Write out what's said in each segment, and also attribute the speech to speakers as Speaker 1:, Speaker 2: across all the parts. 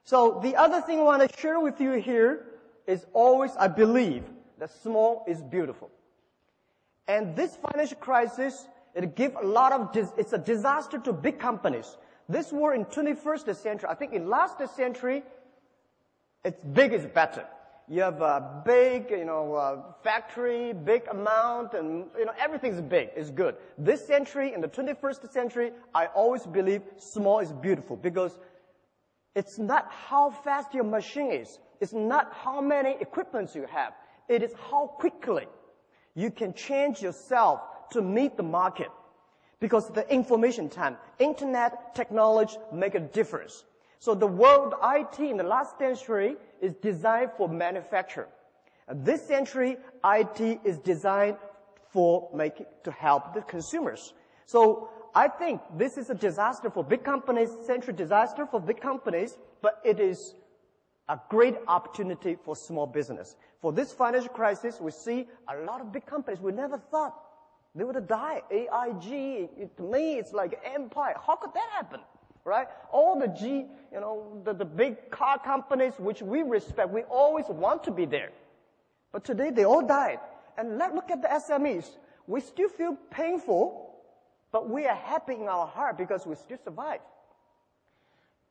Speaker 1: So the other thing I want to share with you here is always, I believe, that small is beautiful. And this financial crisis, it's a disaster to big companies. This war in 21st century, I think in last century, it's big is better. You have a big, factory, big amount, and, everything's big, is good. This century, in the 21st century, I always believe small is beautiful because it's not how fast your machine is. It's not how many equipments you have. It is how quickly you can change yourself to meet the market. Because the information time, internet, technology make a difference. So the world IT in the last century is designed for manufacture. And this century, IT is designed to help the consumers. So I think this is a disaster for big companies, century disaster for big companies, but it is a great opportunity for small business. For this financial crisis, we see a lot of big companies we never thought they would die. AIG, to me, it's like empire. How could that happen? Right? All the big car companies which we respect, we always want to be there. But today they all died. And let's look at the SMEs. We still feel painful, but we are happy in our heart because we still survive.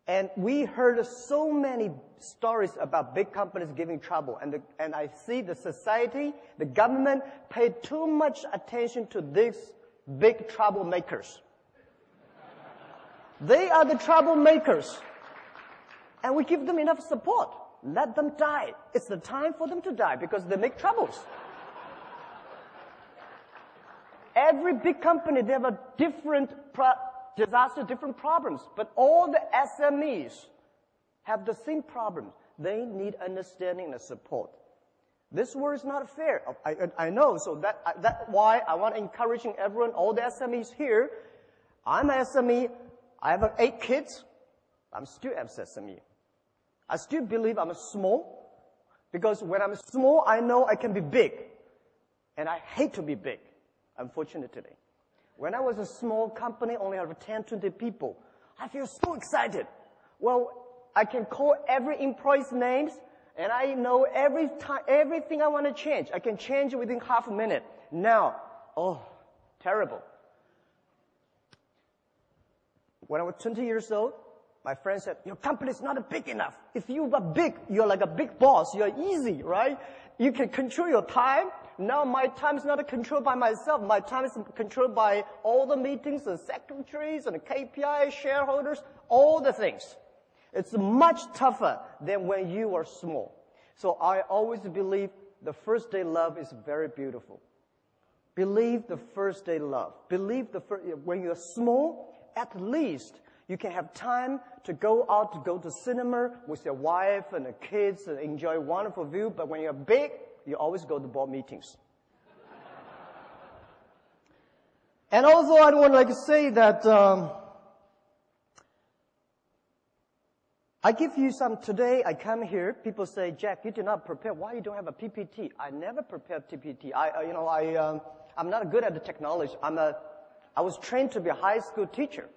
Speaker 1: And we heard so many stories about big companies giving trouble. And I see the society, the government paid too much attention to these big troublemakers. They are the troublemakers. And we give them enough support. Let them die. It's the time for them to die because they make troubles. Every big company, they have a different disaster, different problems. But all the SMEs have the same problems. They need understanding and support. This war is not fair. I know, so that's why I want to encourage everyone, all the SMEs here. I'm an SME. I have 8 kids. I'm still an SME. I still believe I'm small because when I'm small, I know I can be big. And I hate to be big, unfortunately. When I was a small company, only have 10, 20 people, I feel so excited. Well, I can call every employee's names, and I know everything I want to change. I can change it within half a minute. Now, terrible. When I was 20 years old, my friend said, your company is not big enough. If you are big, you're like a big boss. You're easy, right? You can control your time. Now my time is not controlled by myself. My time is controlled by all the meetings and secretaries and KPI, shareholders, all the things. It's much tougher than when you are small. So I always believe the first day love is very beautiful. Believe the first day love. When you're small, at least you can have time to go out, to go to cinema with your wife and the kids and enjoy a wonderful view. But when you're big, you always go to board meetings. And also, I would to say that I give you some today. I come here. People say, Jack, you did not prepare. Why you don't have a PPT? I never prepared PPT. I'm not good at the technology. I was trained to be a high school teacher.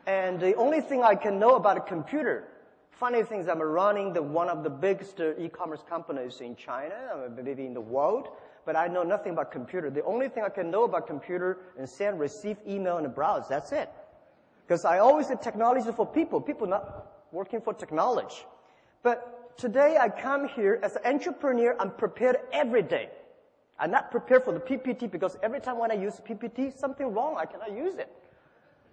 Speaker 1: And the only thing I can know about a computer, funny thing is I'm running one of the biggest e-commerce companies in China, maybe in the world, but I know nothing about computer. The only thing I can know about computer is send, receive, email, and browse. That's it. Because I always say technology for people not working for technology. But today I come here as an entrepreneur, I'm prepared every day. I'm not prepared for the PPT because every time when I use PPT, something wrong, I cannot use it.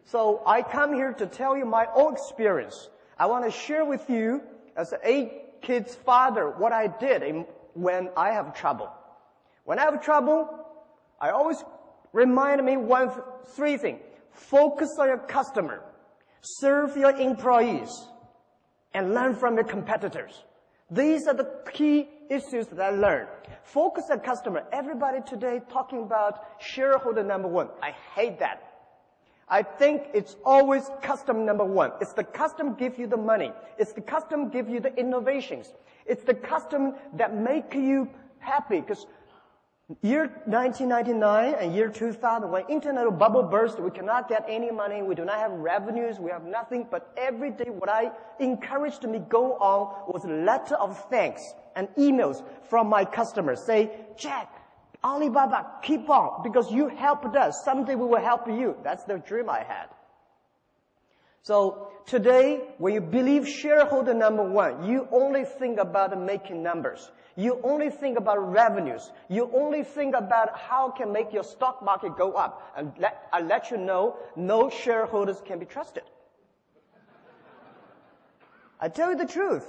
Speaker 1: So I come here to tell you my own experience. I want to share with you, as an 8 kids father, what I did when I have trouble. When I have trouble, I always remind me 3 things. Focus on your customer, serve your employees, and learn from your competitors. These are the key issues that I learned. Focus on customer. Everybody today talking about shareholder number 1. I hate that. I think it's always customer number 1. It's the customer give you the money. It's the customer give you the innovations. It's the customer that make you happy. Because Year 1999 and year 2000, when internet bubble burst, we cannot get any money, we do not have revenues, we have nothing, but every day what I encouraged me go on was a letter of thanks and emails from my customers. Say, Jack, Alibaba, keep on, because you helped us. Someday we will help you. That's the dream I had. So today, when you believe shareholder number one, you only think about making numbers. You only think about revenues. You only think about how can make your stock market go up. And I let you know, no shareholders can be trusted. I tell you the truth.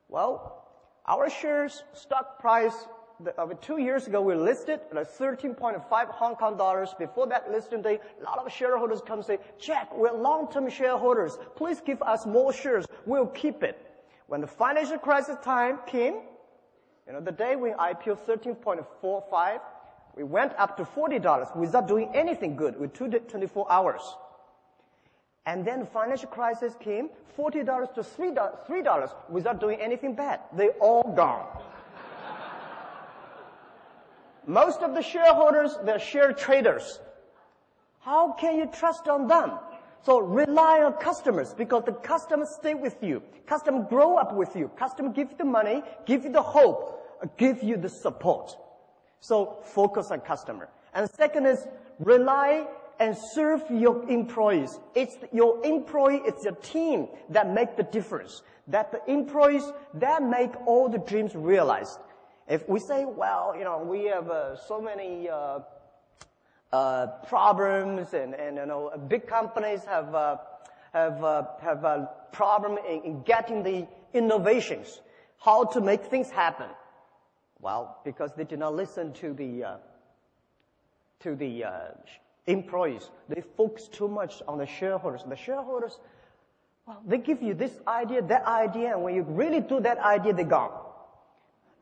Speaker 1: Well, our shares stock price, 2 years ago we listed at 13.5 Hong Kong dollars. Before that listing day, a lot of shareholders come and say, Jack, we're long-term shareholders. Please give us more shares. We'll keep it. When the financial crisis time came, the day we IPO 13.45, we went up to $40 without doing anything good with 24 hours. And then the financial crisis came, $40 to $3 without doing anything bad. They all gone. Most of the shareholders, they're share traders. How can you trust on them? So rely on customers, because the customers stay with you. Customers grow up with you. Customers give you the money, give you the hope, give you the support. So focus on customer. And second is rely and serve your employees. It's your employee, it's your team that make the difference. That the employees, that make all the dreams realized. If we say, well, we have so many problems, and big companies have a problem in getting the innovations, how to make things happen. Well, because they did not listen to the employees. They focus too much on the shareholders. The shareholders, well, they give you this idea, that idea, and when you really do that idea, they're gone.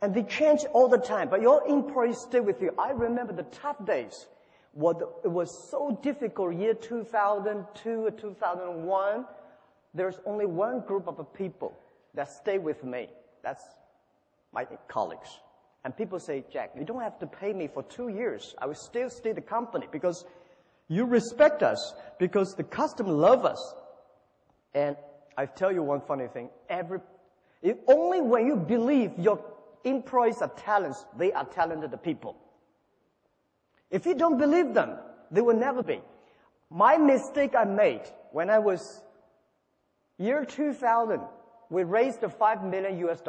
Speaker 1: And they change all the time, but your employees stay with you. I remember the tough days. It was so difficult, year 2002 or 2001. There's only one group of people that stay with me. That's my colleagues. And people say, Jack, you don't have to pay me for 2 years. I will still stay the company because you respect us, because the customer love us. And I tell you one funny thing. Only when you believe your employees are talents, they are talented people. If you don't believe them, they will never be. My mistake I made when I was year 2000, we raised $5 million US.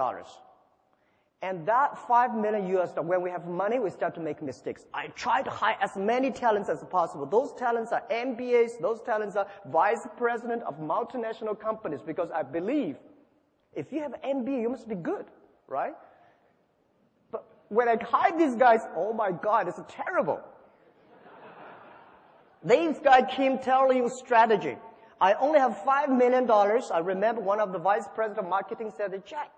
Speaker 1: And that $5 million US, when we have money, we start to make mistakes. I try to hire as many talents as possible. Those talents are MBAs, those talents are vice president of multinational companies, because I believe if you have MBA, you must be good, right? But when I hire these guys, oh my God, it's terrible. These guys came telling you strategy. I only have $5 million. I remember one of the vice president of marketing said, Jack,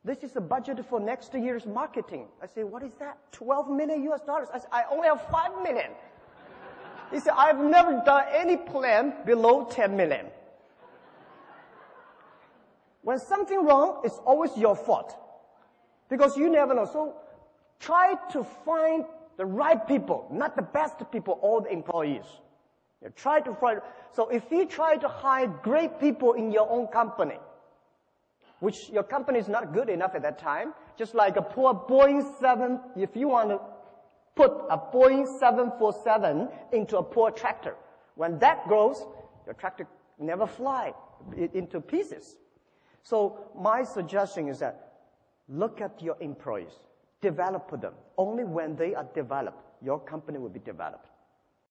Speaker 1: this is the budget for next year's marketing. I said, what is that? $12 million US. I said, I only have $5 million. He said, I've never done any plan below 10 million. When something wrong, it's always your fault. Because you never know. So try to find the right people, not the best people, all the employees. You try to find. So if you try to hire great people in your own company, which your company is not good enough at that time, just like a poor Boeing 7, if you want to put a Boeing 747 into a poor tractor, when that grows, your tractor never fly into pieces. So my suggestion is that look at your employees, develop them. Only when they are developed, your company will be developed.